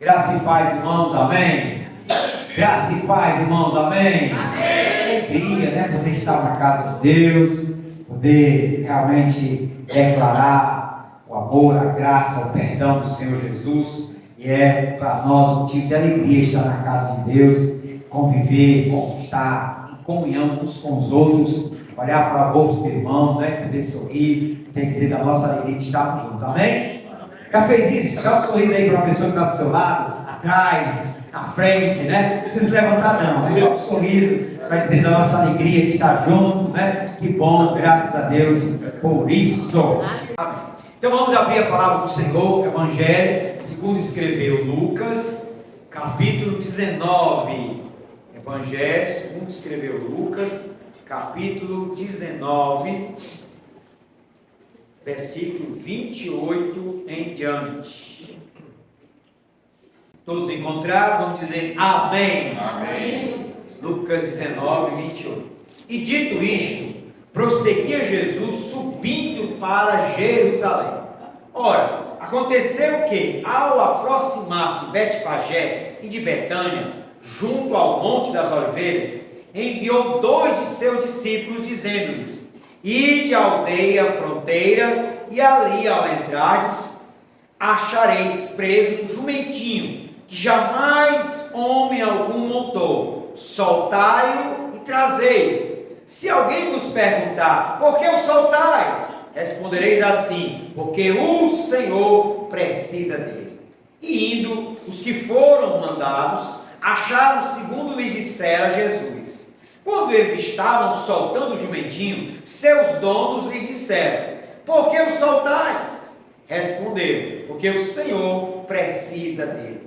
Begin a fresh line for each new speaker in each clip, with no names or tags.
Graça e paz, irmãos, amém. Graça e paz, irmãos, amém. Alegria, né? Poder estar na casa de Deus, poder realmente declarar o amor, a graça, o perdão do Senhor Jesus. E é para nós um motivo de alegria estar na casa de Deus, conviver, conquistar, em comunhão uns com os outros, olhar para o rosto do irmão, né? Poder sorrir, quer dizer da nossa alegria de estarmos juntos, amém? Já fez isso? Dá um sorriso aí para uma pessoa que está do seu lado, atrás, à frente, né? Não precisa se levantar não, mas só um sorriso para dizer da nossa alegria de estar junto, né? Que bom, graças a Deus por isso. Amém. Então vamos abrir a palavra do Senhor, Evangelho, segundo escreveu Lucas, capítulo 19. Evangelho, segundo escreveu Lucas, capítulo 19. Versículo 28 em diante. Todos encontraram? Vamos dizer amém.
Amém.
Lucas 19, 28. E dito isto, prosseguia Jesus subindo para Jerusalém. Ora, aconteceu que, ao aproximar-se de Betfagé e de Betânia, junto ao Monte das Oliveiras, enviou 2 de seus discípulos, dizendo-lhes: Ide à aldeia fronteira, e ali ao entrardes, achareis preso um jumentinho, que jamais homem algum montou. Soltai-o e trazei-o. Se alguém vos perguntar, por que o soltais? Respondereis assim, porque o Senhor precisa dele. E indo, os que foram mandados, acharam segundo lhes dissera Jesus. Quando eles estavam soltando o jumentinho, seus donos lhes disseram: por que o soltais? Responderam: porque o Senhor precisa dele.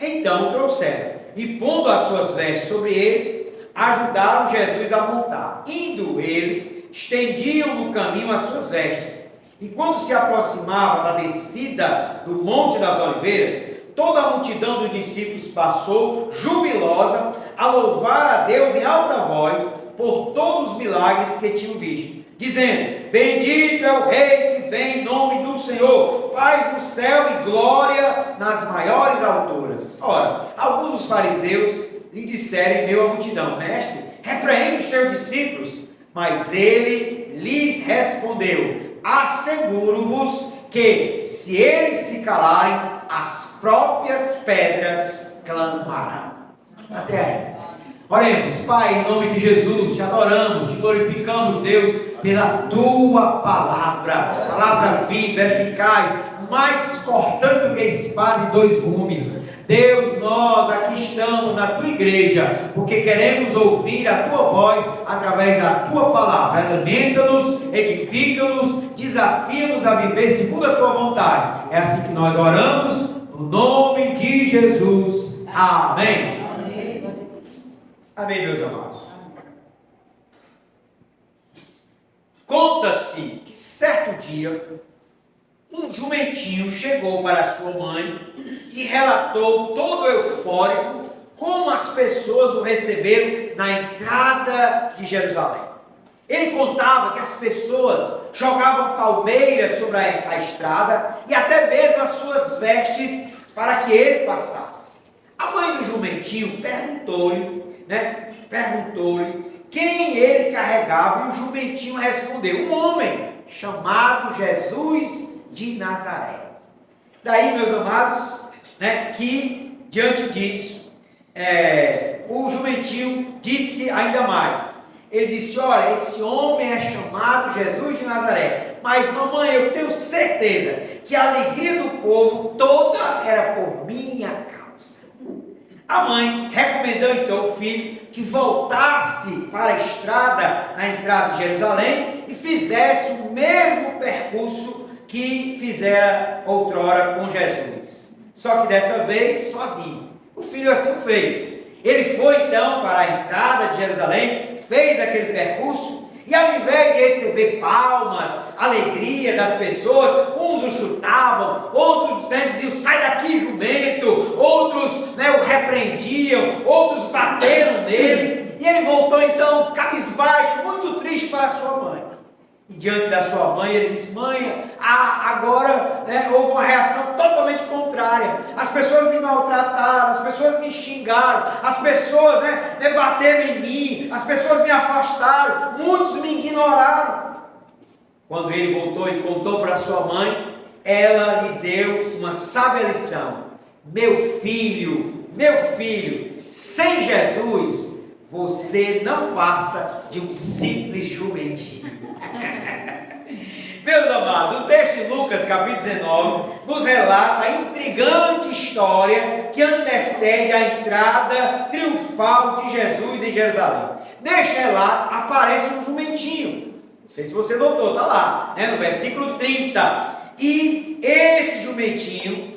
Então o trouxeram, e pondo as suas vestes sobre ele, ajudaram Jesus a montar. Indo ele, estendiam no caminho as suas vestes. E quando se aproximava da descida do Monte das Oliveiras, toda a multidão dos discípulos passou, jubilosa, a louvar a Deus em alta voz por todos os milagres que tinham visto, dizendo: bendito é o Rei que vem em nome do Senhor, paz no céu e glória nas maiores alturas. Ora, alguns dos fariseus lhe disseram em meio à multidão: mestre, repreende os teus discípulos. Mas ele lhes respondeu: asseguro-vos que, se eles se calarem, as próprias pedras clamarão. Até aí. Oremos. Pai, em nome de Jesus, te adoramos, te glorificamos, Deus, pela tua palavra, palavra viva, eficaz, mais cortante que espada de 2 gumes. Deus, nós aqui estamos na tua igreja, porque queremos ouvir a tua voz através da tua palavra. Alimenta-nos, edifica-nos, desafia-nos a viver segundo a tua vontade. É assim que nós oramos, no nome de Jesus. Amém. Amém, meus amados. Conta-se que certo dia, um jumentinho chegou para sua mãe e relatou, todo eufórico, como as pessoas o receberam na entrada de Jerusalém. Ele contava que as pessoas jogavam palmeiras sobre a estrada e até mesmo as suas vestes para que ele passasse. A mãe do jumentinho perguntou-lhe quem ele carregava, e o jumentinho respondeu: um homem chamado Jesus de Nazaré. Daí, meus amados, que diante disso, o jumentinho disse ainda mais. Ele disse: olha, esse homem é chamado Jesus de Nazaré, mas mamãe, eu tenho certeza que a alegria do povo toda era por minha causa. A mãe recomendou então o filho que voltasse para a estrada na entrada de Jerusalém e fizesse o mesmo percurso que fizera outrora com Jesus. Só que dessa vez sozinho. O filho assim o fez. Ele foi então para a entrada de Jerusalém, fez aquele percurso, e ao invés de receber palmas, alegria das pessoas, uns o chutavam, outros diziam: sai daqui, jumento, outros o repreendiam, outros bateram nele, e ele voltou então cabisbaixo, muito triste para sua mãe. E diante da sua mãe, ele disse: mãe, agora houve uma reação totalmente contrária. As pessoas me maltrataram, as pessoas me xingaram, as pessoas bateram em mim, as pessoas me afastaram, muitos me ignoraram. Quando ele voltou e contou para sua mãe, ela lhe deu uma sábia lição: meu filho, sem Jesus, você não passa de um simples jumentinho. Meus amados, o texto de Lucas, capítulo 19, nos relata a intrigante história que antecede a entrada triunfal de Jesus em Jerusalém. Neste relato aparece um jumentinho. Não sei se você notou, está lá, no versículo 30. E esse jumentinho,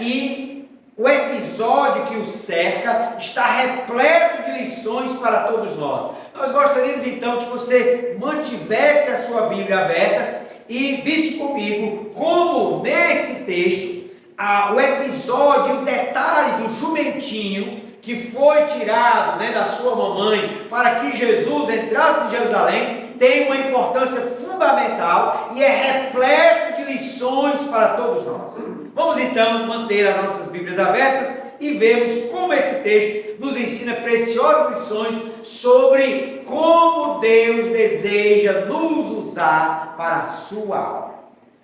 e o episódio que o cerca está repleto de lições para todos nós. Nós gostaríamos então que você mantivesse a sua Bíblia aberta e visse comigo como nesse texto o episódio, o detalhe do jumentinho que foi tirado da sua mamãe para que Jesus entrasse em Jerusalém tem uma importância fundamental e é repleto de lições para todos nós. Vamos então manter as nossas Bíblias abertas e vemos como esse texto nos ensina preciosas lições sobre como Deus deseja nos usar para a sua obra.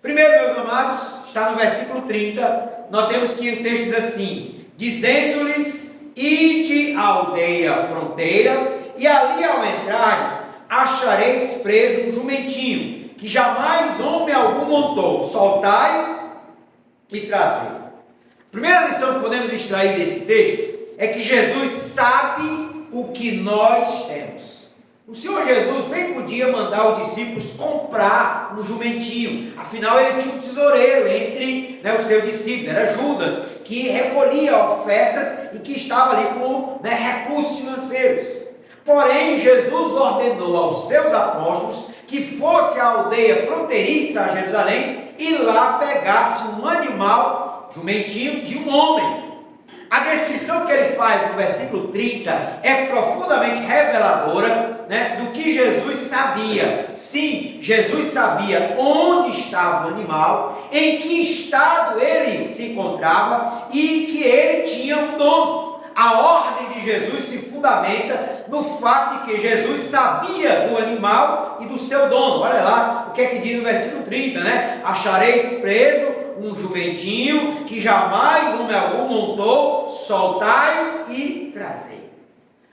Primeiro, meus amados, está no versículo 30, nós temos que o texto diz assim: dizendo-lhes, ide à aldeia fronteira, e ali ao entrares, achareis preso um jumentinho, que jamais homem algum montou, soltai e trazei. A primeira lição que podemos extrair desse texto é que Jesus sabe o que nós temos. O Senhor Jesus bem podia mandar os discípulos comprar um jumentinho, afinal ele tinha um tesoureiro entre os seus discípulos, era Judas, que recolhia ofertas e que estava ali com recursos financeiros. Porém, Jesus ordenou aos seus apóstolos que fosse à aldeia fronteiriça a Jerusalém e lá pegasse um animal, jumentinho, de um homem. A descrição que ele faz no versículo 30 é profundamente reveladora do que Jesus sabia. Sim, Jesus sabia onde estava o animal, em que estado ele se encontrava e que ele tinha um dono. A ordem de Jesus se fundamenta no fato de que Jesus sabia do animal e do seu dono. Olha lá o que é que diz no versículo 30, achareis preso um jumentinho que jamais homem algum montou, soltai-o e trazei.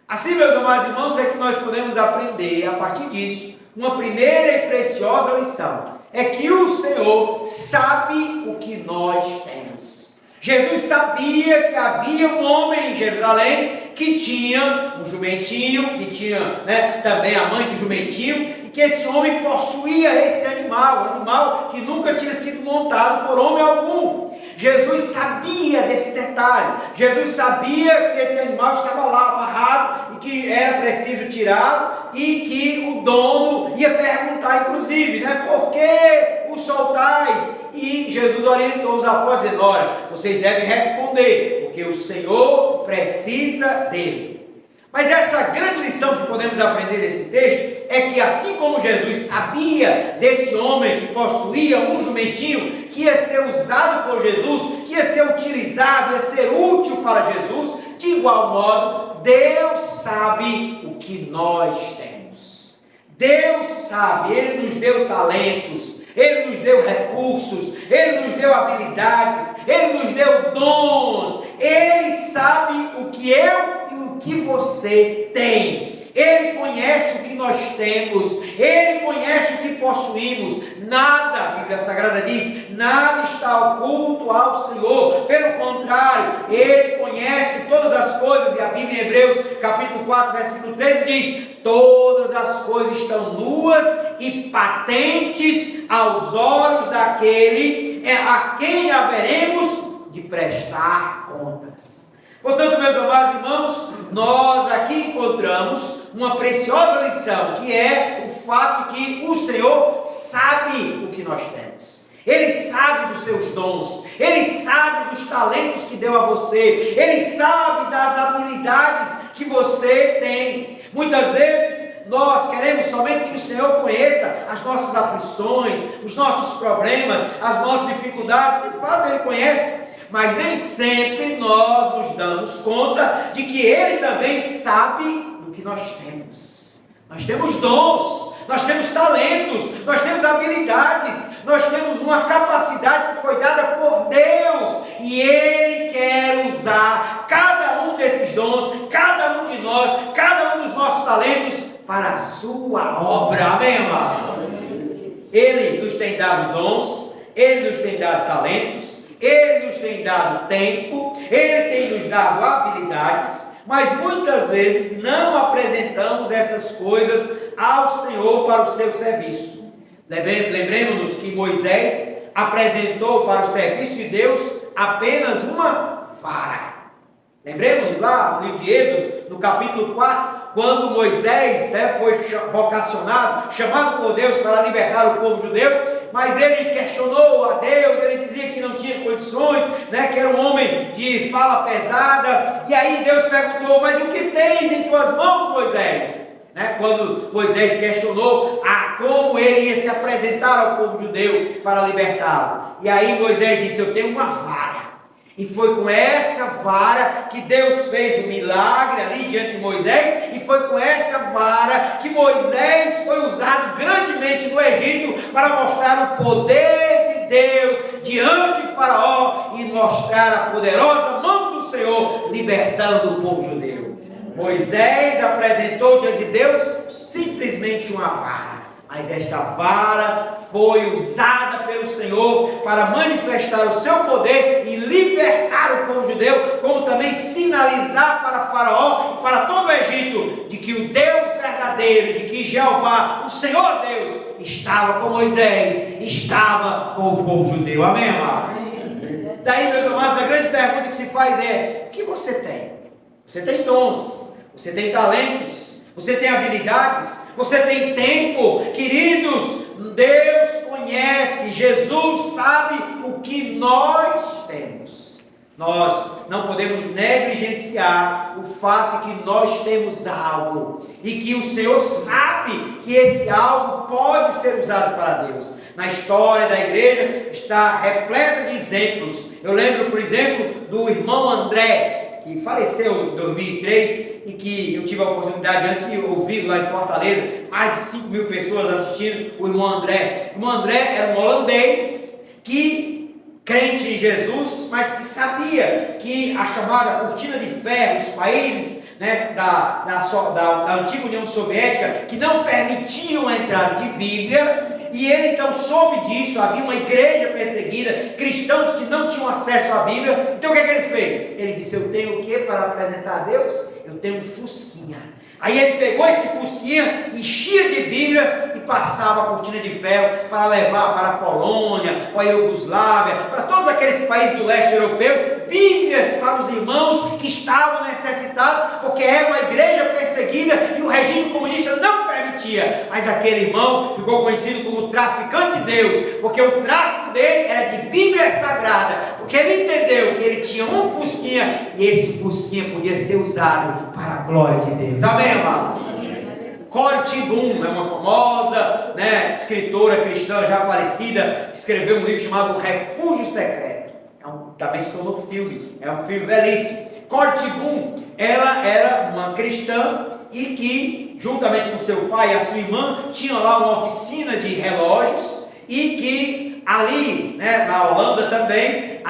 Assim, meus amados irmãos, é que nós podemos aprender a partir disso uma primeira e preciosa lição: é que o Senhor sabe o que nós temos. Jesus sabia que havia um homem em Jerusalém que tinha um jumentinho, que tinha também a mãe do jumentinho, e que esse homem possuía esse animal, um animal que nunca tinha sido montado por homem algum. Jesus sabia desse detalhe. Jesus sabia que esse animal estava lá amarrado e que era preciso tirá-lo, e que o dono ia perguntar, inclusive, por que o soltais? E Jesus orientou os apóstolos dizendo: olha, vocês devem responder, porque o Senhor precisa dele. Mas essa grande lição que podemos aprender desse texto é que, assim como Jesus sabia desse homem que possuía um jumentinho que ia ser usado por Jesus, que ia ser utilizado, ia ser útil para Jesus, de igual modo, Deus sabe o que nós temos. Deus sabe, Ele nos deu talentos, Ele nos deu recursos, Ele nos deu habilidades, Ele nos deu dons. Ele sabe o que eu e o que você tem. Ele conhece o que nós temos, Ele conhece o que possuímos. Nada, a Bíblia Sagrada diz, nada está oculto ao Senhor. Pelo contrário, Ele conhece todas as coisas. E a Bíblia em Hebreus, capítulo 4, versículo 13 diz: todas as coisas estão nuas e patentes aos olhos daquele a quem haveremos de prestar contas. Portanto, meus amados irmãos, nós aqui encontramos uma preciosa lição, que é o fato que o Senhor sabe o que nós temos. Ele sabe dos seus dons, Ele sabe dos talentos que deu a você, Ele sabe das habilidades que você tem. Muitas vezes nós queremos somente que o Senhor conheça as nossas aflições, os nossos problemas, as nossas dificuldades. De fato, Ele conhece, mas nem sempre nós nos damos conta de que Ele também sabe do que nós temos. Nós temos dons, nós temos talentos, nós temos habilidades, nós temos uma capacidade que foi dada por Deus, e Ele quer usar cada um desses dons, cada um de nós, cada um dos nossos talentos para a sua obra. Amém, amados? Ele nos tem dado dons, Ele nos tem dado talentos, Ele nos tem dado tempo, Ele tem nos dado habilidades, mas muitas vezes não apresentamos essas coisas ao Senhor para o seu serviço. Lembremos-nos que Moisés apresentou para o serviço de Deus apenas uma vara. Lembremos lá no livro de Êxodo, no capítulo 4, quando Moisés foi vocacionado, chamado por Deus para libertar o povo judeu, mas ele questionou a Deus, ele dizia que não tinha condições, que era um homem de fala pesada, e aí Deus perguntou: mas o que tens em tuas mãos, Moisés? Quando Moisés questionou como ele ia se apresentar ao povo judeu para libertá-lo, e aí Moisés disse: eu tenho uma vara. E foi com essa vara que Deus fez o milagre ali diante de Moisés, e foi com essa vara que Moisés foi usado grandemente no Egito para mostrar o poder de Deus diante de Faraó e mostrar a poderosa mão do Senhor libertando o povo judeu. Moisés apresentou diante de Deus simplesmente uma vara, mas esta vara foi usada pelo Senhor para manifestar o seu poder e libertar o povo judeu, como também sinalizar para Faraó e para todo o Egito de que o Deus verdadeiro, de que Jeová, o Senhor Deus, estava com Moisés, estava com o povo judeu. Amém, amados? Daí, meus amados, a grande pergunta que se faz é: o que você tem? Você tem dons, você tem talentos, você tem habilidades, você tem tempo. Queridos, Deus conhece, Jesus sabe o que nós temos. Nós não podemos negligenciar o fato de que nós temos algo, e que o Senhor sabe que esse algo pode ser usado para Deus. Na história da igreja está repleta de exemplos. Eu lembro, por exemplo, do irmão André, que faleceu em 2003, e que eu tive a oportunidade antes de ouvir lá em Fortaleza, mais de 5 mil pessoas assistindo o irmão André. O irmão André era um holandês que, crente em Jesus, mas que sabia que a chamada cortina de ferro, os países da antiga União Soviética, que não permitiam a entrada de Bíblia, e ele então soube disso. Havia uma igreja perseguida, cristãos que não tinham acesso à Bíblia. Então o que é que ele fez? Ele disse: eu tenho o que para apresentar a Deus? Eu tenho um fusquinha. Aí ele pegou esse fusquinha, enchia de Bíblia e passava a cortina de ferro para levar para a Polônia, para a Iugoslávia, para todos aqueles países do leste europeu, Bíblias para os irmãos que estavam necessitados, porque era uma igreja perseguida e o regime comunista não permitia. Mas aquele irmão ficou conhecido como traficante de Deus, porque o tráfico dele era de Bíblia Sagrada, porque ele entendeu que ele tinha um fusquinha, e esse fusquinha podia ser usado para a glória de Deus. Amém, amados? Corrie ten Boom é uma famosa escritora cristã já falecida, que escreveu um livro chamado O Refúgio Secreto. Também se tornou filme, é um filme belíssimo. Corrie ten Boom, ela era uma cristã e que, juntamente com seu pai e a sua irmã, tinha lá uma oficina de relógios, e que ali, na Holanda também,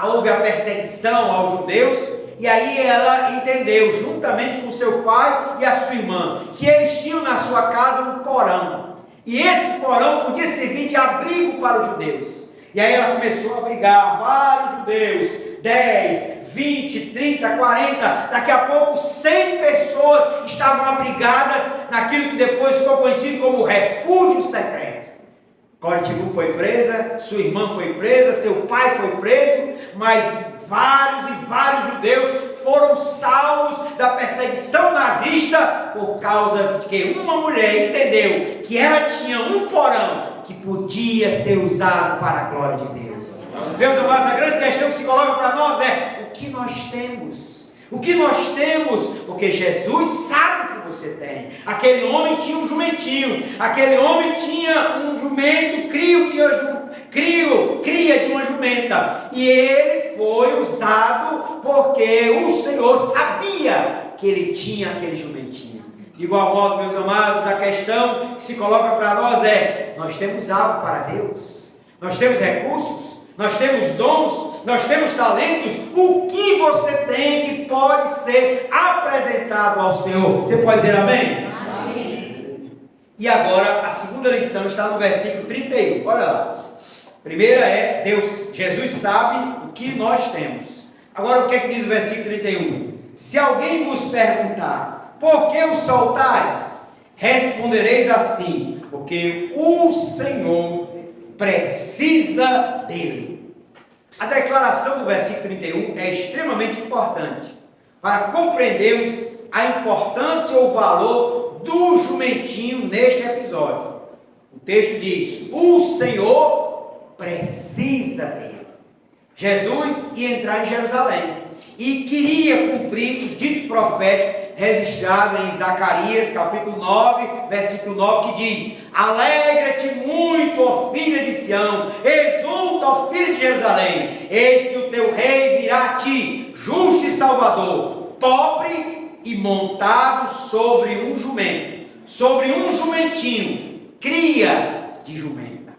houve a perseguição aos judeus. E aí ela entendeu, juntamente com seu pai e a sua irmã, que eles tinham na sua casa um porão, e esse porão podia servir de abrigo para os judeus. E aí ela começou a abrigar vários judeus, 10, 20, 30, 40, daqui a pouco 100 pessoas estavam abrigadas naquilo que depois ficou conhecido como o refúgio secreto. Corrie ten Boom foi presa, sua irmã foi presa, seu pai foi preso, mas vários e vários judeus foram salvos da perseguição nazista, por causa de que uma mulher entendeu que ela tinha um porão que podia ser usado para a glória de Deus. Meus amados, a grande questão que se coloca para nós é: o que nós temos? O que nós temos? Porque Jesus sabe o que que você tem. Aquele homem tinha um jumentinho, aquele homem tinha um jumento, cria de uma jumenta, e ele foi usado porque o Senhor sabia que ele tinha aquele jumentinho. De igual modo, meus amados, a questão que se coloca para nós é: nós temos algo para Deus, nós temos recursos, nós temos dons, nós temos talentos. O que você tem que pode ser apresentado ao Senhor? Você pode dizer amém? Amém. E agora a segunda lição está no versículo 31. Olha lá. Primeira é: Jesus sabe o que nós temos. Agora o que é que diz o versículo 31? Se alguém vos perguntar: por que o soltais? Respondereis assim: porque o Senhor precisa dele. A declaração do versículo 31 é extremamente importante para compreendermos a importância ou valor do jumentinho neste episódio. O texto diz: o Senhor precisa dele. Jesus ia entrar em Jerusalém e queria cumprir o dito profético registrado em Zacarias capítulo 9, versículo 9, que diz: alegra-te muito, ó filha de Sião, exulta, ó filha de Jerusalém, eis que o teu rei virá a ti, justo e salvador, pobre e montado sobre um jumento, sobre um jumentinho, cria de jumenta.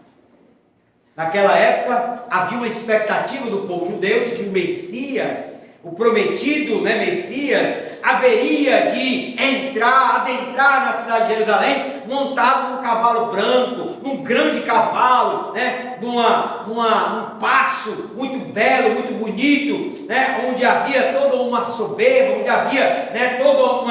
Naquela época havia uma expectativa do povo judeu de que o Messias, o prometido, Messias, haveria de adentrar na cidade de Jerusalém, montado num cavalo branco, num grande cavalo, num passo muito belo, muito bonito, onde havia toda uma soberba, onde havia toda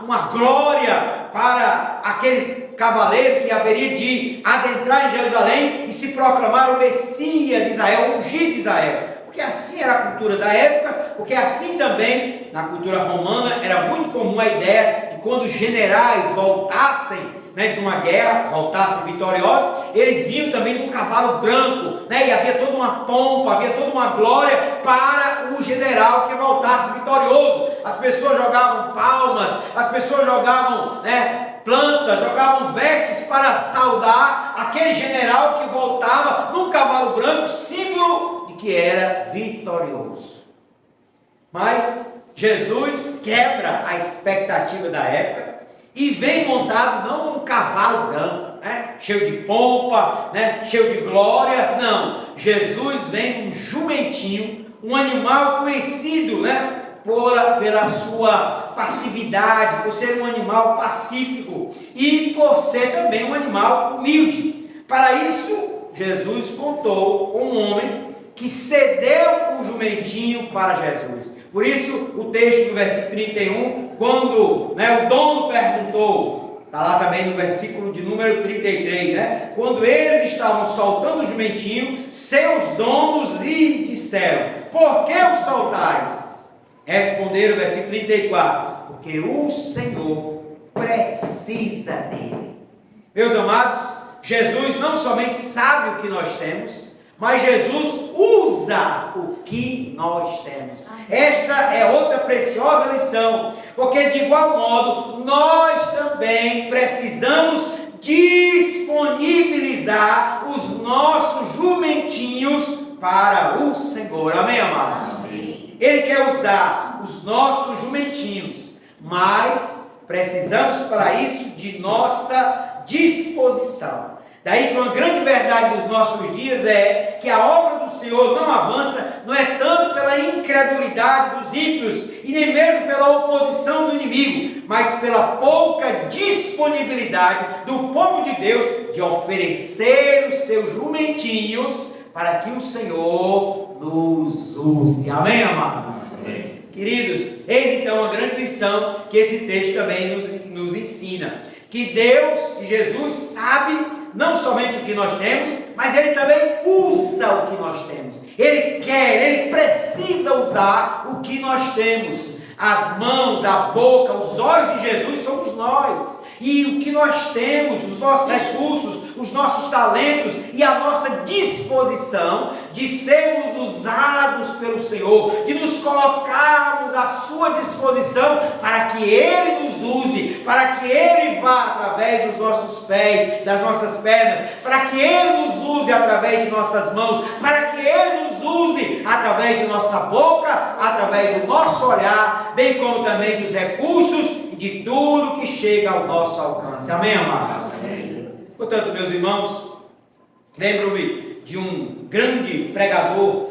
uma glória para aquele cavaleiro que haveria de adentrar em Jerusalém e se proclamar o Messias de Israel, o ungido de Israel. Porque assim era a cultura da época, porque assim também na cultura romana era muito comum a ideia de quando os generais voltassem de uma guerra, voltassem vitoriosos, eles vinham também num cavalo branco, e havia toda uma pompa, havia toda uma glória para o general que voltasse vitorioso. As pessoas jogavam palmas, as pessoas jogavam plantas, jogavam vestes para saudar aquele general que voltava num cavalo branco, símbolo de que era vitorioso. Mas Jesus quebra a expectativa da época e vem montado não num cavalo branco, cheio de pompa, cheio de glória. Não, Jesus vem num jumentinho, um animal conhecido, pela sua passividade, por ser um animal pacífico e por ser também um animal humilde. Para isso, Jesus contou com um homem que cedeu o jumentinho para Jesus. Por isso, o texto do versículo 31, quando o dono perguntou, está lá também no versículo de número 33, quando eles estavam soltando o jumentinho, seus donos lhe disseram: por que o soltais? Responderam, versículo 34, porque o Senhor precisa dele. Meus amados, Jesus não somente sabe o que nós temos, mas Jesus usa o que nós temos. Esta é outra preciosa lição, porque de igual modo, nós também precisamos disponibilizar os nossos jumentinhos para o Senhor. Amém, amados? Amém. Ele quer usar os nossos jumentinhos, mas precisamos para isso de nossa disposição. Daí que uma grande verdade dos nossos dias é que a obra do Senhor não avança, não é tanto pela incredulidade dos ímpios e nem mesmo pela oposição do inimigo, mas pela pouca disponibilidade do povo de Deus de oferecer os seus jumentinhos para que o Senhor nos use. Amém, amados? Amém. Queridos, eis então uma grande lição que esse texto também nos ensina. Que Deus, que Jesus sabe não somente o que nós temos, mas Ele também usa o que nós temos. Ele quer, Ele precisa usar o que nós temos. As mãos, a boca, os olhos de Jesus somos nós. E o que nós temos, os nossos recursos, os nossos talentos e a nossa disposição de sermos usados pelo Senhor, de nos colocarmos à sua disposição para que Ele nos use, para que Ele vá através dos nossos pés, das nossas pernas, para que Ele nos use através de nossas mãos, para que Ele nos use através de nossa boca, através do nosso olhar, bem como também dos recursos e de tudo que chega ao nosso alcance. Amém, amados? Amém. Portanto, meus irmãos, lembro-me de um grande pregador,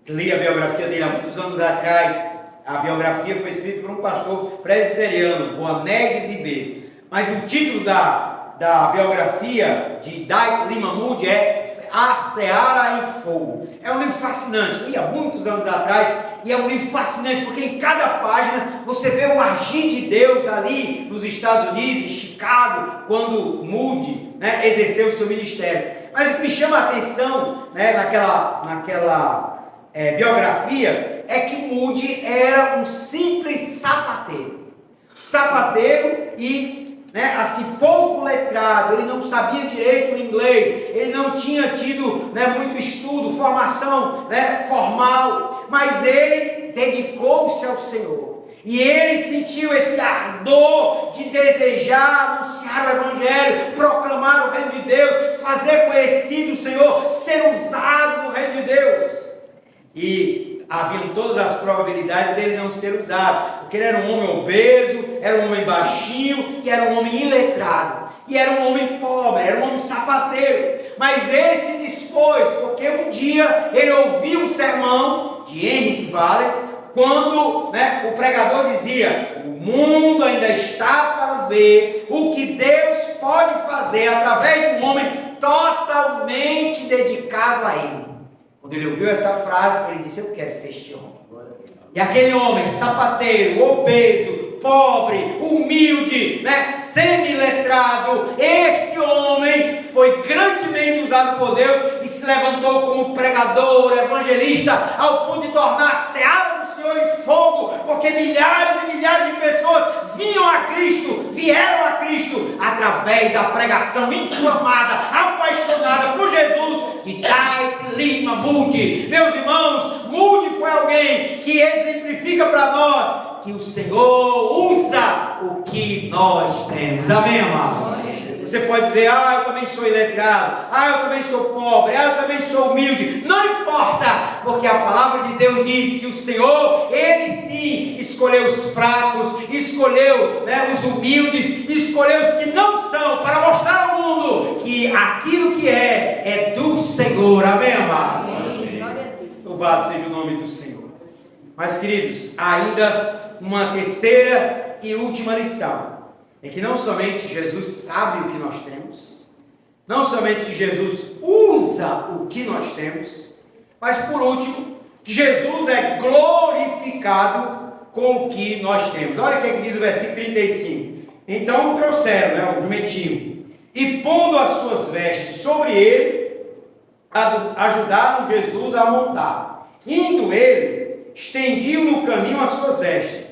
que li a biografia dele há muitos anos atrás. A biografia foi escrita por um pastor presbiteriano, Boanerges Ribeiro. Mas o título da biografia de Dalton Lima Moody é A Seara em Fogo. É um livro fascinante, li há muitos anos atrás, e é um livro fascinante, porque em cada página você vê o agir de Deus ali nos Estados Unidos, em Chicago, quando Moody, exerceu o seu ministério. Mas o que me chama a atenção, naquela biografia, é que Moody era um simples sapateiro e assim, pouco letrado. Ele não sabia direito o inglês, ele não tinha tido muito estudo, formação formal, mas ele dedicou-se ao Senhor, e ele sentiu esse ardor de desejar anunciar o Evangelho, proclamar o reino de Deus, fazer conhecido o Senhor, ser usado no reino de Deus. E haviam todas as probabilidades dele não ser usado, porque ele era um homem obeso, era um homem baixinho, e era um homem iletrado, e era um homem pobre, era um homem sapateiro. Mas ele se dispôs, porque um dia ele ouviu um sermão de Henry Valle, quando o pregador dizia: o mundo ainda está para ver o que Deus pode fazer através de um homem totalmente dedicado a Ele. Quando ele ouviu essa frase, ele disse: eu quero ser este homem. E aquele homem sapateiro, obeso, pobre, humilde, semi-letrado, este homem foi grandemente usado por Deus e se levantou como pregador, evangelista, ao ponto de tornar a seara do Senhor em fogo, porque milhares e milhares de pessoas vieram a Cristo através da pregação inflamada, apaixonada por Jesus de Dalton Lima Moody. Meus irmãos, Moody foi alguém que exemplifica para nós que o Senhor usa o que nós temos. Amém, amados? Você pode dizer: eu também sou iletrado, eu também sou pobre, eu também sou humilde. Não importa, porque a palavra de Deus diz que o Senhor, Ele sim escolheu os fracos, escolheu os humildes, escolheu os que não são, para mostrar ao mundo que aquilo que é do Senhor. Amém, amados? Louvado seja o nome do Senhor. Mas, queridos, ainda uma terceira e última lição é que não somente Jesus sabe o que nós temos, não somente que Jesus usa o que nós temos, mas por último, que Jesus é glorificado com o que nós temos. Olha o que diz o versículo 35. Então o trouxeram, o jumentinho, e pondo as suas vestes sobre ele, ajudaram Jesus a montar. Indo ele, estendiam no caminho as suas vestes.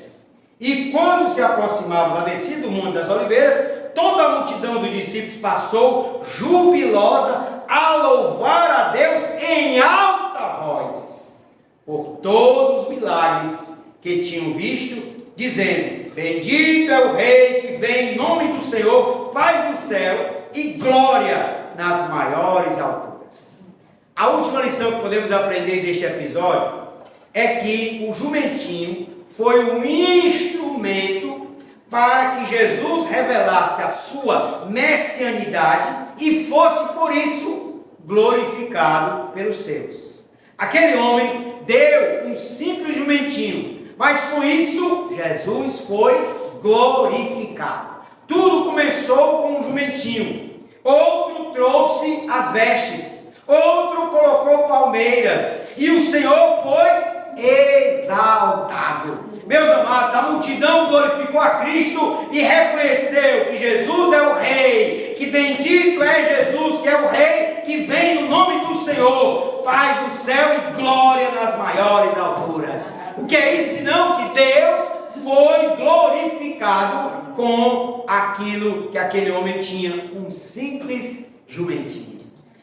E quando se aproximavam da descida do Monte das Oliveiras, toda a multidão dos discípulos passou jubilosa a louvar a Deus em alta voz, por todos os milagres que tinham visto, dizendo: bendito é o Rei que vem em nome do Senhor, paz no céu e glória nas maiores alturas. A última lição que podemos aprender deste episódio é que o jumentinho foi um instrumento para que Jesus revelasse a sua messianidade e fosse por isso glorificado pelos seus. Aquele homem deu um simples jumentinho, mas com isso Jesus foi glorificado. Tudo começou com um jumentinho, outro trouxe as vestes, outro colocou palmeiras, e o Senhor foi exaltado. Meus amados, a multidão glorificou a Cristo e reconheceu que Jesus é o Rei, que bendito é Jesus, que é o Rei que vem no nome do Senhor, paz no céu e glória nas maiores alturas. O que é isso senão que Deus foi glorificado com aquilo que aquele homem tinha, um simples jumentinho.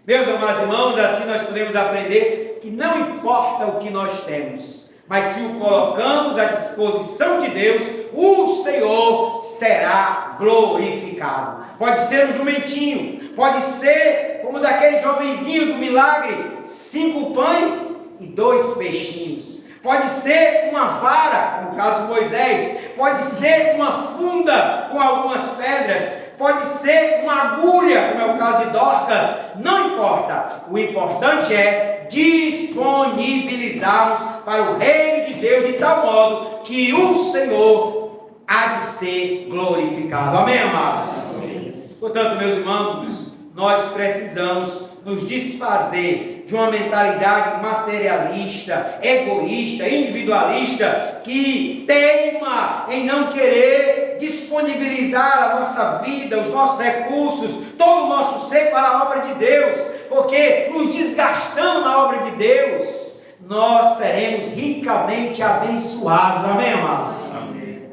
Meus amados irmãos, assim nós podemos aprender que não importa o que nós temos, mas se o colocamos à disposição de Deus, o Senhor será glorificado. Pode ser um jumentinho, pode ser como daquele jovenzinho do milagre, 5 pães e 2 peixinhos. Pode ser uma vara, no caso de Moisés, pode ser uma funda com algumas pedras, pode ser uma agulha, como é o caso de Dorcas, não importa. O importante é disponibilizarmos para o reino de Deus de tal modo que o Senhor há de ser glorificado. Amém, amados? Amém. Portanto, meus irmãos, nós precisamos nos desfazer de uma mentalidade materialista, egoísta, individualista, que teima em não querer disponibilizar a nossa vida, os nossos recursos, todo o nosso ser para a obra de Deus, porque nos desgastando na obra de Deus, nós seremos ricamente abençoados. Amém, amados? Amém.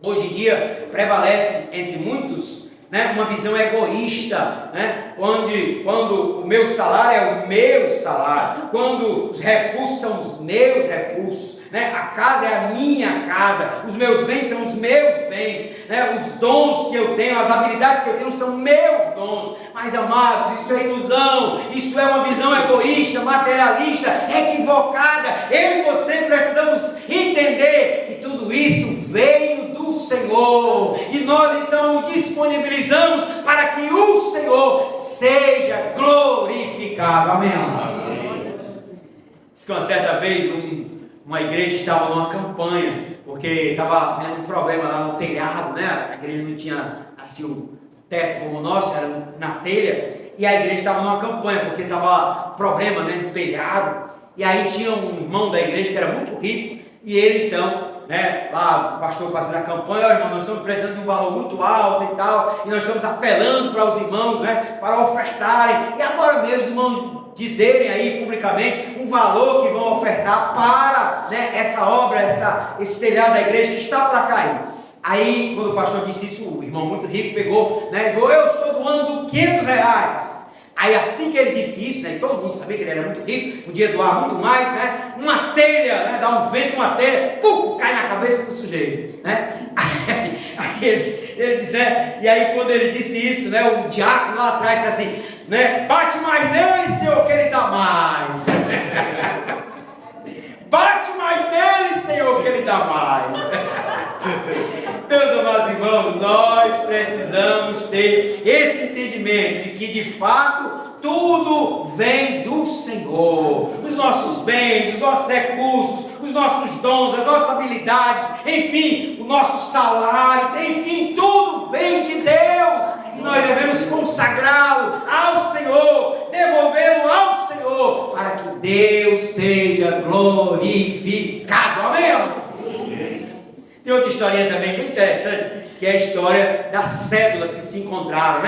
Hoje em dia prevalece entre muitos uma visão egoísta, quando o meu salário é o meu salário, quando os recursos são os meus recursos, a casa é a minha casa, os meus bens são os meus bens, os dons que eu tenho, as habilidades que eu tenho são meus dons. Mas, amados, isso é ilusão, isso é uma visão egoísta, materialista, equivocada. Eu e você precisamos entender que tudo isso veio do Senhor, e nós então o disponibilizamos para que o Senhor seja glorificado. Amém? Diz que uma certa vez uma igreja estava numa campanha, porque estava tendo um problema lá no telhado, a igreja não tinha assim o teto como o nosso, era na telha, e a igreja estava numa campanha, porque estava problema no telhado, e aí tinha um irmão da igreja que era muito rico, e ele então, lá o pastor fazendo a campanha, irmão, nós estamos precisando de um valor muito alto e tal, e nós estamos apelando para os irmãos, para ofertarem, e agora mesmo os irmãos dizerem aí publicamente um valor que vão ofertar para essa obra, esse telhado da igreja que está para cair. Aí, quando o pastor disse isso, o irmão muito rico pegou, eu estou doando R$500. Aí, assim que ele disse isso, e todo mundo sabia que ele era muito rico, podia doar muito mais, uma telha, dá um vento, uma telha, cai na cabeça do sujeito, Aí ele disse, e aí quando ele disse isso, o diácono lá atrás disse assim, bate mais nele, Senhor, que ele dá mais. Bate mais nele, Senhor, que ele dá mais. Meus amados irmãos, nós precisamos ter esse entendimento de que de fato tudo vem do Senhor. Os nossos bens, os nossos recursos, os nossos dons, as nossas habilidades, enfim, o nosso salário, enfim, tudo vem de Deus. E nós devemos consagrá-lo ao Senhor, devolvê-lo ao Senhor, para que Deus seja glorificado. Amém? Tem outra historinha também muito interessante, que é a história das cédulas que se encontraram,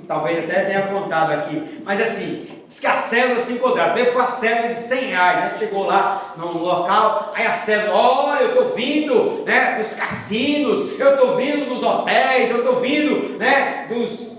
Talvez até tenha contado aqui, mas assim, diz que as cédulas se encontraram. Primeiro foi a cédula de R$100, Chegou lá no local, aí a cédula, olha, eu estou vindo, dos cassinos, eu estou vindo dos hotéis, eu estou vindo,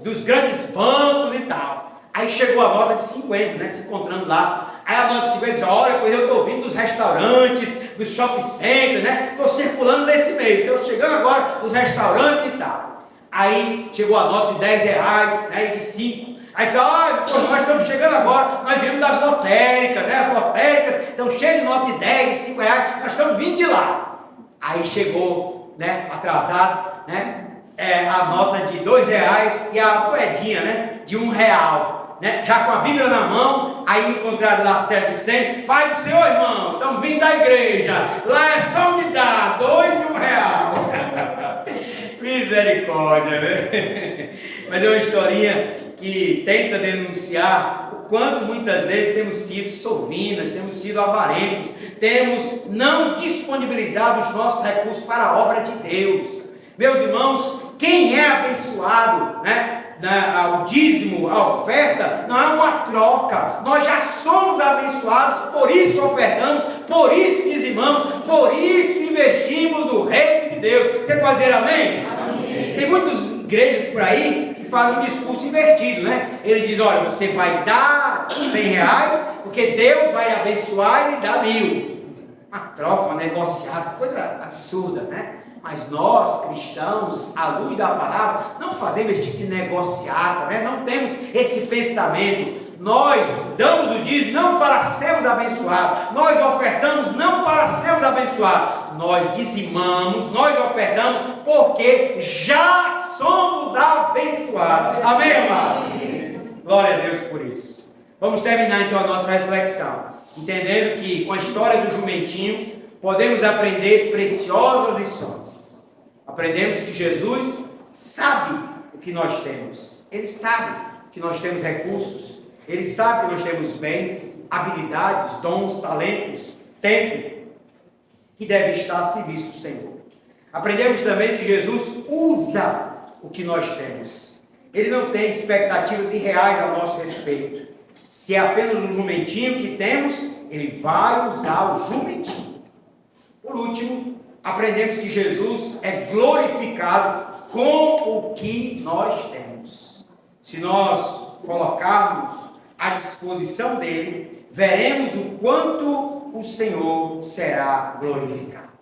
dos grandes bancos e tal. Aí chegou a nota de 50, se encontrando lá. Aí a nota de 50 diz, olha, pois eu estou vindo dos restaurantes, dos shopping centers, estou circulando nesse meio, estou chegando agora dos restaurantes e tal. Aí chegou a nota de R$10, e de 5. Aí disse, nós estamos chegando agora, nós viemos das lotéricas, as lotéricas estão cheias de nota de 10, 5 reais, nós estamos vindo de lá. Aí chegou, atrasado, a nota de R$2 e a moedinha, de R$1. Já com a Bíblia na mão, aí encontraram lá certo de 100, Pai do Senhor, irmão, estamos vindo da igreja, lá é só me dar R$2 e R$1. Misericórdia, Mas é uma historinha que tenta denunciar o quanto muitas vezes temos sido sovinas, temos sido avarentos, temos não disponibilizado os nossos recursos para a obra de Deus. Meus irmãos, quem é abençoado, o dízimo, a oferta, não é uma troca. Nós já somos abençoados, por isso ofertamos, por isso dizimamos, por isso investimos no reino de Deus. Você pode dizer amém? Amém. Tem muitas igrejas por aí que faz um discurso invertido, né? Ele diz, olha, você vai dar R$ 100, porque Deus vai abençoar e lhe dá 1.000. Uma troca, uma negociata, coisa absurda, né? Mas nós, cristãos, à luz da palavra, não fazemos esse tipo de negociata, né? Não temos esse pensamento. Nós damos o dízimo não para sermos abençoados, nós ofertamos não para sermos abençoados, nós dizimamos, nós ofertamos porque já somos abençoados. Amém, amados? Glória a Deus por isso. Vamos terminar então a nossa reflexão, entendendo que com a história do jumentinho podemos aprender preciosas lições. Aprendemos que Jesus sabe o que nós temos, Ele sabe que nós temos recursos, Ele sabe que nós temos bens, habilidades, dons, talentos, tempo, que deve estar a serviço do Senhor. Aprendemos também que Jesus usa o que nós temos. Ele não tem expectativas irreais ao nosso respeito. Se é apenas um jumentinho que temos, Ele vai usar o jumentinho. Por último, aprendemos que Jesus é glorificado com o que nós temos. Se nós colocarmos à disposição dele, veremos o quanto o Senhor será glorificado.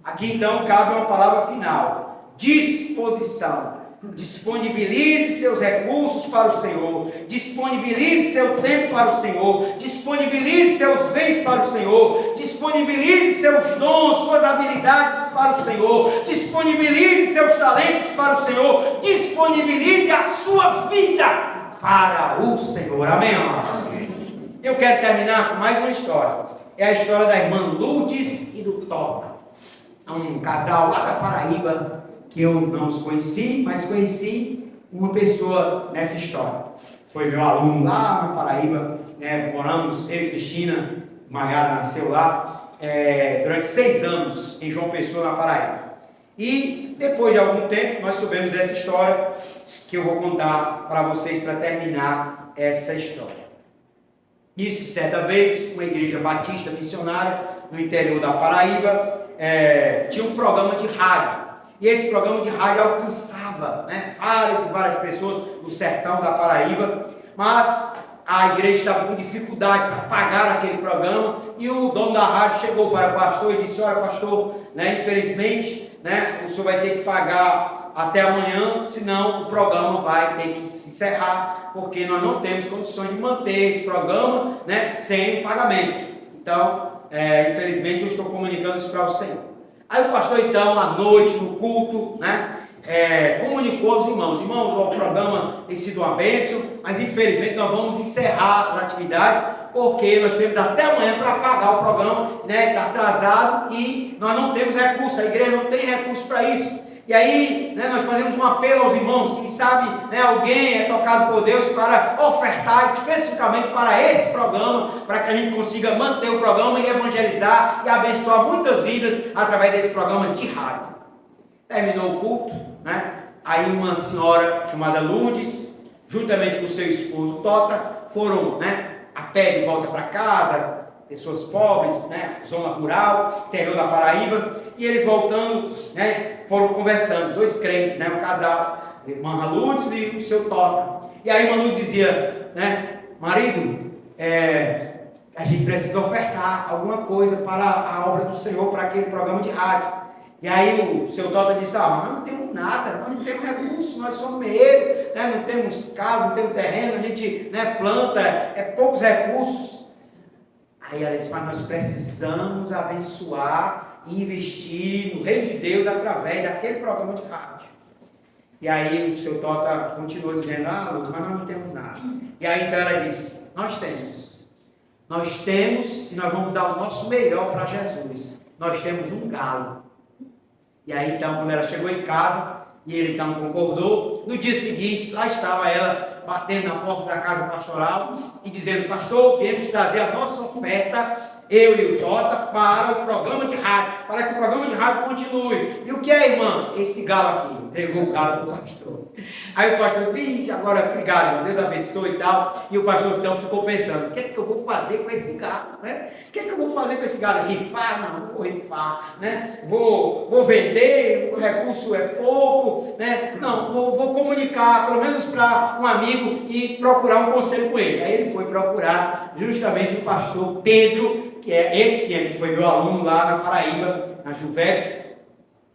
Aqui então cabe uma palavra final: disposição. Disponibilize seus recursos para o Senhor, disponibilize seu tempo para o Senhor, disponibilize seus bens para o Senhor, disponibilize seus dons, suas habilidades para o Senhor, disponibilize seus talentos para o Senhor, disponibilize a sua vida para o Senhor. Amém, amados? Eu quero terminar com mais uma história. É a história da irmã Lourdes e do Tota. É um casal lá da Paraíba, que eu não os conheci, mas conheci uma pessoa nessa história. Foi meu aluno lá na Paraíba, né? Moramos, eu e Cristina, Maiara nasceu lá, durante 6 anos em João Pessoa, na Paraíba. E depois de algum tempo, nós soubemos dessa história, que eu vou contar para vocês para terminar essa história. Diz que certa vez, uma igreja batista missionária no interior da Paraíba, tinha um programa de rádio. E esse programa de rádio alcançava, né, várias e várias pessoas do sertão da Paraíba, mas a igreja estava com dificuldade para pagar aquele programa, e o dono da rádio chegou para o pastor e disse: olha, pastor, né, infelizmente, né, o senhor vai ter que pagar até amanhã, senão o programa vai ter que se encerrar, porque nós não temos condições de manter esse programa, né, sem pagamento. Então, infelizmente, eu estou comunicando isso para o Senhor. Aí o pastor, então, à noite, no culto, né, comunicou aos irmãos: irmãos, o programa tem sido uma bênção, mas infelizmente nós vamos encerrar as atividades, porque nós temos até amanhã para pagar o programa, né, está atrasado e nós não temos recurso, a igreja não tem recurso para isso. E aí, né, nós fazemos um apelo aos irmãos, que sabe, né, alguém é tocado por Deus para ofertar especificamente para esse programa, para que a gente consiga manter o programa e evangelizar e abençoar muitas vidas através desse programa de rádio. Terminou o culto, né? Aí uma senhora chamada Lourdes, juntamente com o seu esposo Tota, foram, né, a pé de volta para casa, pessoas pobres, né, zona rural, interior da Paraíba, e eles voltando, né, foram conversando, 2 crentes, né, um casal, a irmã Lourdes e o seu Tota. E aí a irmã Lourdes dizia, né, marido, a gente precisa ofertar alguma coisa para a obra do Senhor, para aquele programa de rádio. E aí o seu Tota disse: mas nós não temos nada, nós não temos recursos, nós somos meeiros, né, não temos casa, não temos terreno, a gente, né, planta, poucos recursos. Aí ela disse: mas nós precisamos abençoar e investir no reino de Deus através daquele programa de rádio. E aí o seu Tota continuou dizendo: Luz, mas nós não temos nada. E aí então ela disse: nós temos e nós vamos dar o nosso melhor para Jesus. Nós temos um galo. E aí então, quando ela chegou em casa, e ele então concordou, no dia seguinte, lá estava ela batendo na porta da casa pastoral e dizendo: pastor, viemos trazer a nossa oferta eu e o Tota, para o programa de rádio, para que o programa de rádio continue. E o que é, irmã? Esse galo aqui, entregou o galo para o pastor. Aí o pastor, vixe, agora, obrigado, irmão, Deus abençoe e tal. E o pastor então ficou pensando, o que é que eu vou fazer com esse galo, né? O que é que eu vou fazer com esse galo? Rifar? Não vou rifar, né? Vou vender, o recurso é pouco, né? Não, vou comunicar, pelo menos para um amigo e procurar um conselho com ele. Aí ele foi procurar justamente o pastor Pedro, que é esse que foi meu aluno lá na Paraíba, na Juvep,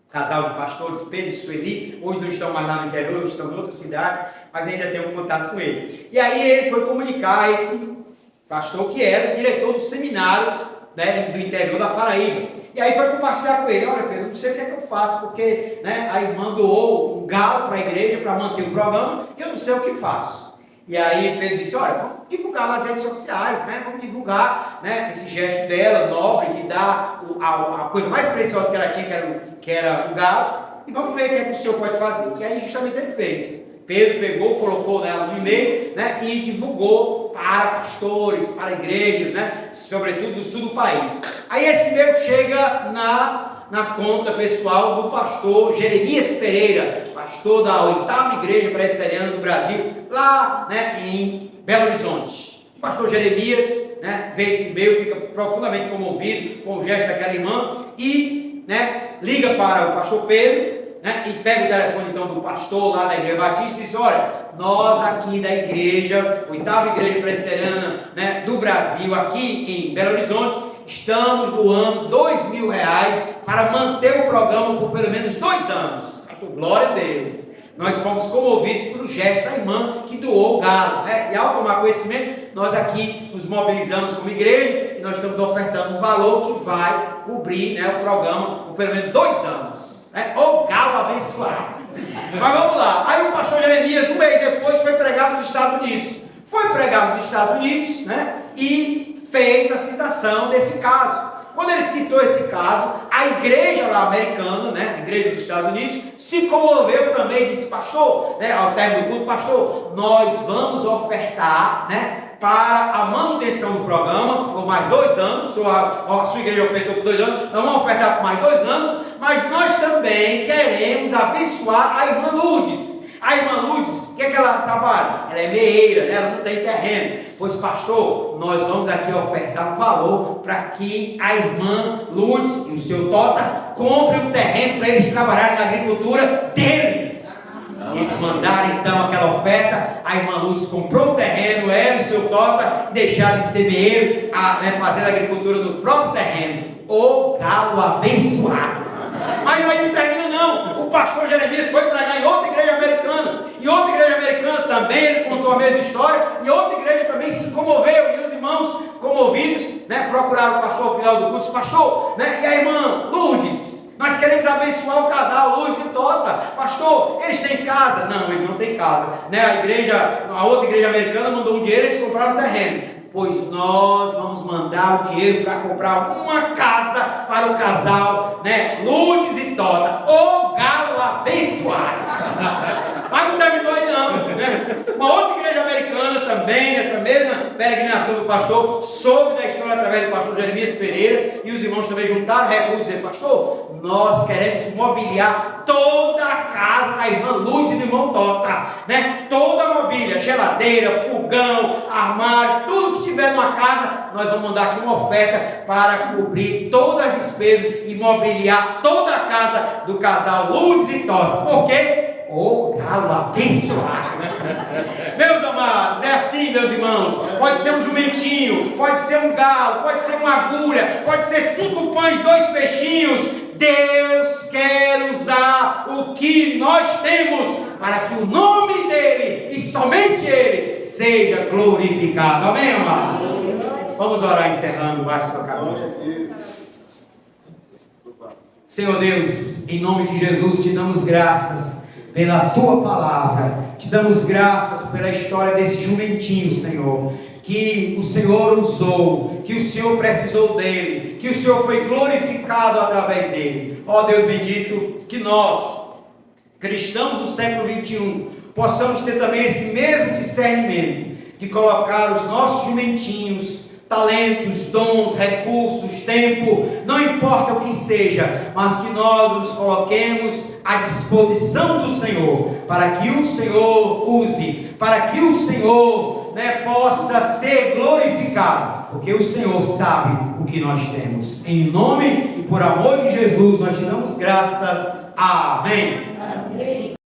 casal de pastores, Pedro e Sueli. Hoje não estão mais lá no interior, estão em outra cidade, mas ainda tenho contato com ele. E aí ele foi comunicar a esse pastor, que era o diretor do seminário, né, do interior da Paraíba. E aí foi compartilhar com ele: olha, Pedro, não sei o que é que eu faço, porque, né, a irmã doou um galo para a igreja para manter o programa, e eu não sei o que faço. E aí Pedro disse: olha, vamos divulgar nas redes sociais, né? Vamos divulgar, né, esse gesto dela, nobre, de dar a coisa mais preciosa que ela tinha, que era o galo, e vamos ver o que é que o senhor pode fazer. E aí justamente ele fez. Pedro pegou, colocou nela no e-mail, né, e divulgou para pastores, para igrejas, né, sobretudo do sul do país. Aí esse e-mail chega na conta pessoal do pastor Jeremias Pereira, pastor da 8ª Igreja Presbiteriana do Brasil, lá, né, em Belo Horizonte. O pastor Jeremias, né, vê esse e-mail, fica profundamente comovido com o gesto daquela irmã e, né, liga para o pastor Pedro, né, e pega o telefone então do pastor lá da Igreja Batista e diz: olha, nós aqui da igreja, 8ª Igreja Presbiteriana, né, do Brasil, aqui em Belo Horizonte, estamos doando R$2.000 para manter o programa por pelo menos 2 anos. Glória a Deus. Nós fomos comovidos pelo gesto da irmã que doou o galo, né? E ao tomar conhecimento, nós aqui nos mobilizamos como igreja e nós estamos ofertando um valor que vai cobrir, né, o programa por pelo menos 2 anos. Né? O galo abençoado. Mas vamos lá. Aí o pastor Jeremias, um mês depois, foi pregar nos Estados Unidos. Foi pregar nos Estados Unidos, né? E fez a citação desse caso. Quando ele citou esse caso, a igreja lá americana, né, a igreja dos Estados Unidos, se comoveu também e disse: pastor, né, ao término do culto, pastor, nós vamos ofertar, né, para a manutenção do programa por mais 2 anos. A sua igreja ofertou por 2 anos, nós vamos ofertar por mais 2 anos, mas nós também queremos abençoar a irmã Lourdes. A irmã Lourdes, o que é que ela trabalha? Ela é meeira, né? Ela não tem terreno. Pois, pastor, nós vamos aqui ofertar um valor para que a irmã Lourdes e o seu Tota comprem um terreno para eles trabalharem na agricultura deles. Eles mandaram então aquela oferta. A irmã Lourdes comprou o terreno, ela e o seu Tota, e deixaram de ser meeiro, né, fazer a agricultura no próprio terreno. O galo abençoado. Mas aí não termina não. O pastor Jeremias foi pregar em outra igreja americana. E outra igreja americana também, ele contou a mesma história. E outra igreja também se comoveu. E os irmãos comovidos, né, procuraram o pastor ao final do culto. Disse: pastor, né, e a irmã Lourdes, nós queremos abençoar o casal Lourdes e Tota. Pastor, eles têm casa? Não, eles não têm casa, né? A outra igreja americana mandou um dinheiro e eles compraram o terreno. Pois nós vamos mandar o dinheiro para comprar uma casa para o casal, né, Lourdes e Tota. O galo abençoado. Mas não terminou aí não, né? Uma outra igreja americana também, nessa mesma peregrinação do pastor, soube da história através do pastor Jeremias Pereira, e os irmãos também juntaram recursos e disseram: pastor, nós queremos mobiliar toda a casa da irmã Lourdes e do irmão Tota, né? Toda a mobília, geladeira, fogão, armário, tudo que tiver numa casa, nós vamos mandar aqui uma oferta para cobrir todas as despesas e mobiliar toda a casa do casal Lourdes e Tota. Por quê? O galo abençoado. Meus amados, é assim, meus irmãos. Pode ser um jumentinho, pode ser um galo, pode ser uma agulha, pode ser 5 pães, 2 peixinhos. Deus quer usar o que nós temos para que o nome dele e somente ele seja glorificado. Amém, amados? Vamos orar encerrando baixo da cabeça. Senhor Deus, em nome de Jesus, te damos graças pela tua palavra, te damos graças pela história desse jumentinho, Senhor, que o Senhor usou, que o Senhor precisou dele, que o Senhor foi glorificado através dele. Ó Deus bendito, que nós, cristãos do século 21, possamos ter também esse mesmo discernimento, de colocar os nossos jumentinhos talentos, dons, recursos, tempo, não importa o que seja, mas que nós nos coloquemos à disposição do Senhor, para que o Senhor use, para que o Senhor, possa ser glorificado, porque o Senhor sabe o que nós temos. Em nome e por amor de Jesus, nós te damos graças. Amém. Amém.